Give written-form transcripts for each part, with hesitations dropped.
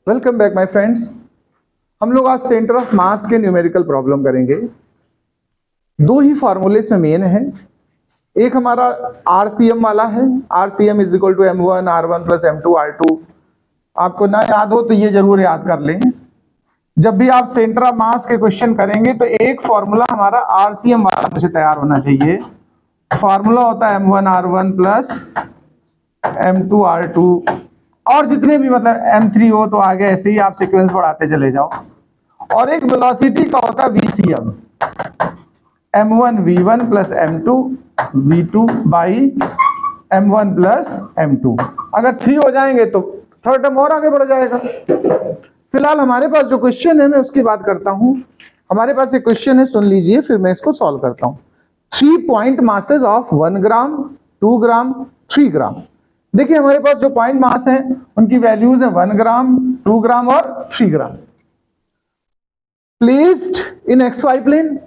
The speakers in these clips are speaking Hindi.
Welcome back my friends. हम लोग आज सेंटर ऑफ मास के न्यूमेरिकल प्रॉब्लम करेंगे। दो ही फॉर्मूले इसमें मेन है। एक हमारा आरसीएम वाला है, RCM is equal to m1 r1 plus m2 r2। आपको ना याद हो तो ये जरूर याद कर लें। जब भी आप सेंटर ऑफ मास के क्वेश्चन करेंगे तो एक फॉर्मूला हमारा आरसीएम वाला मुझे तैयार होना चाहिए। फॉर्मूला होता है m1 r1 plus m2 r2, और जितने भी मतलब m3 हो तो आगे ऐसे ही आप सीक्वेंस बढ़ाते चले जाओ। और एक वेलोसिटी का होता है VCM, m1 v1 plus m2 v2 by m1 plus m2। अगर 3 हो जाएंगे तो थर्ड टर्म और आगे बढ़ जाएगा। फिलहाल हमारे पास जो क्वेश्चन है मैं उसकी बात करता हूं। हमारे पास एक क्वेश्चन है, सुन लीजिए, फिर मैं इसको सॉल्व करता हूं। 3 पॉइंट मासेस ऑफ 1 ग्राम, 2 ग्राम, 3 ग्राम। देखिए हमारे पास जो पॉइंट मास हैं उनकी वैल्यूज है 1 ग्राम, 2 ग्राम और 3 gram. Placed in XY plane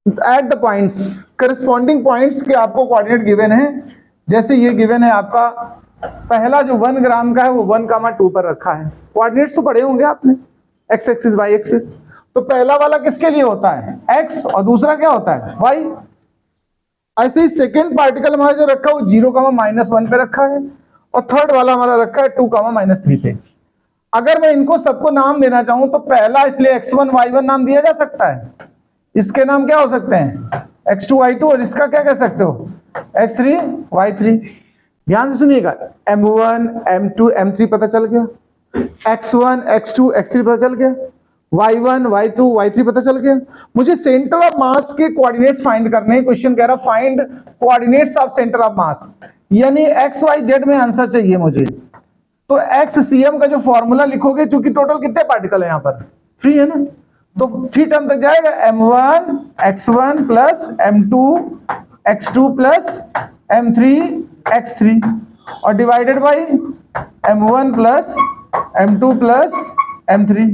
at the points, corresponding points के आपको कोऑर्डिनेट गिवन है। जैसे ये गिवन है आपका, पहला जो 1 ग्राम का है वो 1,2 पर रखा है। कोऑर्डिनेट्स तो पढ़े होंगे आपने, x एक्सिस y एक्सिस। तो पहला वाला किसके लिए होता है x और दूसरा क्या होता है y। ऐसे ही सेकेंड पार्टिकल हमारा जो रखा है वो 0,-1 पे रखा है, और थर्ड वाला हमारा रखा है 2,-3 पे। अगर मैं इनको सबको नाम देना चाहूं तो पहला इसलिए x1 y1 नाम दिया जा सकता है। इसके नाम क्या हो सकते हैं x2 y2, और इसका क्या कह सकते हो x3 y3। ध्यान से सुनिएगा, m1 m2 m3 पता चल गया, x1 x2 x3 पता चल गया, y1 y2 y3 पता चल गया। मुझे सेंटर ऑफ मास के कोऑर्डिनेट्स फाइंड करने हैं। क्वेश्चन कह रहा find coordinates of centre of mass, यानी x y z में आंसर चाहिए मुझे। तो XCM का जो फॉर्मूला लिखोगे, क्योंकि टोटल कितने पार्टिकल है यहाँ पर 3 है ना, तो 3 टर्म तक जाएगा। m1 x1 plus m2 x2 plus m3 x3, और divided by m1 plus m2 plus m3।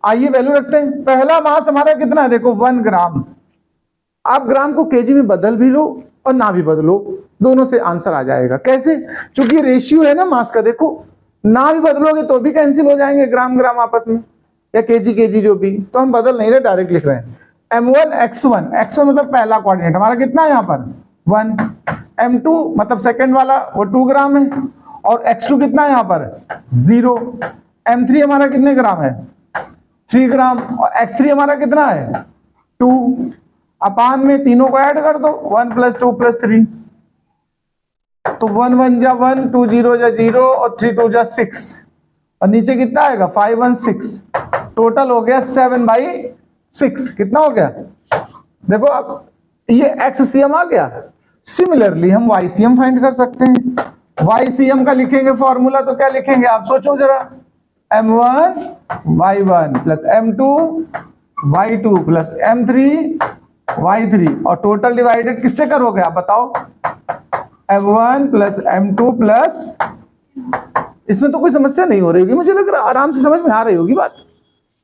आइए वैल्यू रखते हैं। पहला मास हमारा कितना है, देखो 1 ग्राम। आप ग्राम को केजी में बदल भी लो और ना भी बदलो, दोनों से आंसर आ जाएगा। कैसे? क्योंकि रेशियो है ना मास का। देखो ना भी बदलोगे तो भी कैंसिल हो जाएंगे ग्राम ग्राम आपस में, या केजी केजी जो भी। तो हम बदल नहीं रहे, डायरेक्ट लिख रहे हैं। m1 x1, x1 मतलब पहला कोऑर्डिनेट हमारा कितना है यहाँ पर 1, m2 मतलब सेकंड वाला वो 2 ग्राम है, और x2 कितना है यहाँ पर 0, m3 हमारा कितने ग्राम है 3 ग्राम, और x3 हमारा कितना है 2। अपान में तीनों को ऐड कर दो, 1 प्लस 2 प्लस 3, तो 1 1 जा 1, 2 0 जा 0, और 3 2 जा 6, और नीचे कितना आएगा 5 1 6। टोटल हो गया 7/6। कितना हो गया देखो, अब ये XCM आ गया। सिमिलरली हम YCM फाइंड कर सकते हैं। YCM का लिखेंगे फॉर्मूला, तो क्या लिखेंगे आप सोचो जरा, m1 y1 plus m2 y2 plus m3 y3, और टोटल डिवाइडेड किससे करोगे आप बताओ, m1 प्लस m2 प्लस, इसमें तो कोई समस्या नहीं हो रही होगी, मुझे लग रहा आराम से समझ में आ रही होगी बात।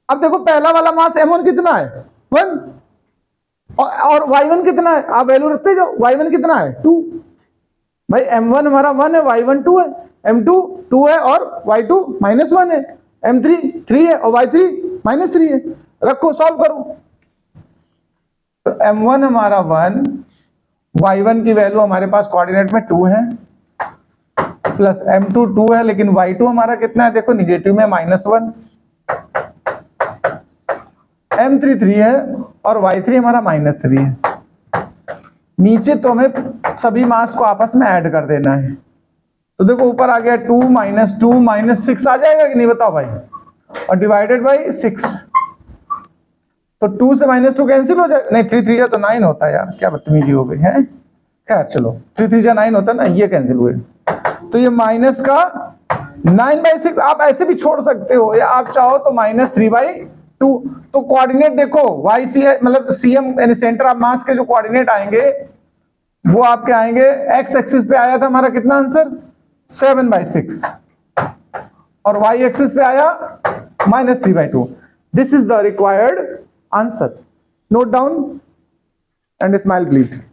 अब देखो पहला वाला मास m1 कितना है 1, और y1 कितना है, आप वैल्यू रखते जाओ। y1 कितना है 2, भाई m1 हमारा 1 है, y1 2 है, m2 2 है, और y2 -1 है, m3 3 है, और y3 -3 है। रखो, सॉल्व करो। तो m1 हमारा 1, y1 की वैल्यू हमारे पास कोऑर्डिनेट में 2 है, प्लस m2 2 है, लेकिन y2 हमारा कितना है देखो निगेटिव में -1, m3 3 है, और y3 हमारा -3 है। नीचे तो हमें सभी मास को आपस में ऐड कर देना है। तो देखो ऊपर आ गया 2 -2 -6 आ जाएगा कि नहीं बताओ भाई, और डिवाइडेड बाई 6, तो 2 से -2 कैंसिल हो जाएगा। नहीं 3 3 तो 9 होता है यार, क्या बदतमीजी हो गई है। खैर चलो, 3 3 9 होता है ना, ये कैंसिल हुए। तो ये माइनस का 9/6 आप ऐसे भी छोड़ सकते हो, या आप चाहो तो -3/2। तो कोऑर्डिनेट देखो YC मतलब CM यानी सेंटर ऑफ मास के जो कोऑर्डिनेट आएंगे वो आपके आएंगे, x एक्सिस पे आया था हमारा कितना आंसर 7/6, और y एक्सिस पे आया -3/2। This is the required answer. Note down and smile please.